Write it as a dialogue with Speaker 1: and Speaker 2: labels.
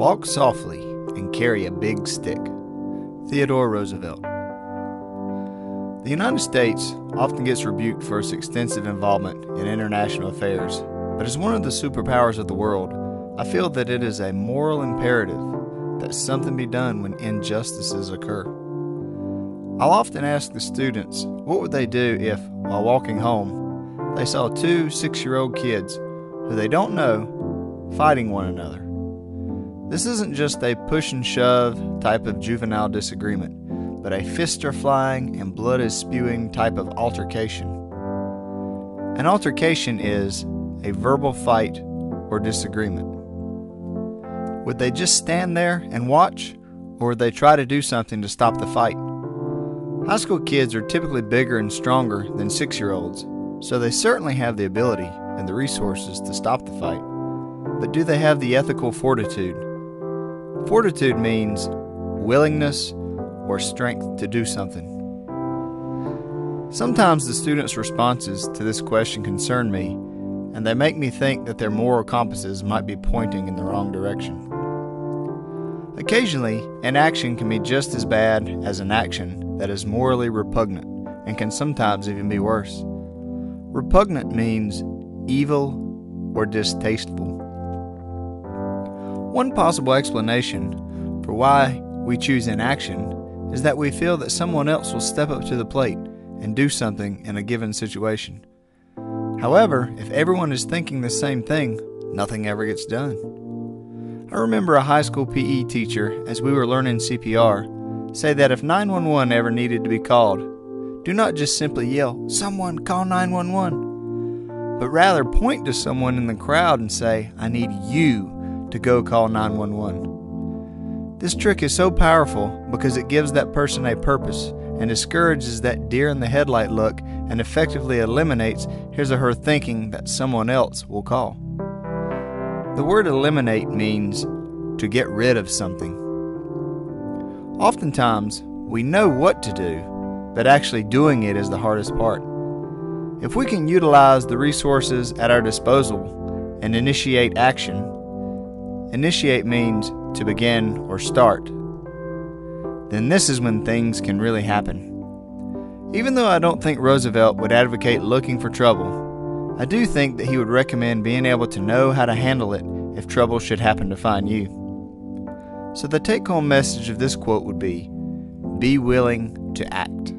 Speaker 1: Walk softly and carry a big stick. Theodore Roosevelt. The United States often gets rebuked for its extensive involvement in international affairs, but as one of the superpowers of the world, I feel that it is a moral imperative that something be done when injustices occur. I'll often ask the students what would they do if, while walking home, they saw two 6-year-old kids who they don't know fighting one another. This isn't just a push and shove type of juvenile disagreement, but a fists are flying and blood is spewing type of altercation. An altercation is a verbal fight or disagreement. Would they just stand there and watch, or would they try to do something to stop the fight? High school kids are typically bigger and stronger than 6-year-olds, so they certainly have the ability and the resources to stop the fight. But do they have the ethical fortitude? Fortitude means willingness or strength to do something. Sometimes the students' responses to this question concern me, and they make me think that their moral compasses might be pointing in the wrong direction. Occasionally, an action can be just as bad as an action that is morally repugnant, and can sometimes even be worse. Repugnant means evil or distasteful. One possible explanation for why we choose inaction is that we feel that someone else will step up to the plate and do something in a given situation. However, if everyone is thinking the same thing, nothing ever gets done. I remember a high school PE teacher, as we were learning CPR, say that if 911 ever needed to be called, do not just simply yell, "Someone call 911," but rather point to someone in the crowd and say, "I need you to go call 911. This trick is so powerful because it gives that person a purpose and discourages that deer in the headlight look and effectively eliminates his or her thinking that someone else will call. The word eliminate means to get rid of something. Oftentimes, we know what to do, but actually doing it is the hardest part. If we can utilize the resources at our disposal and initiate action, initiate means to begin or start, then this is when things can really happen. Even though I don't think Roosevelt would advocate looking for trouble, I do think that he would recommend being able to know how to handle it if trouble should happen to find you. So the take-home message of this quote would be willing to act.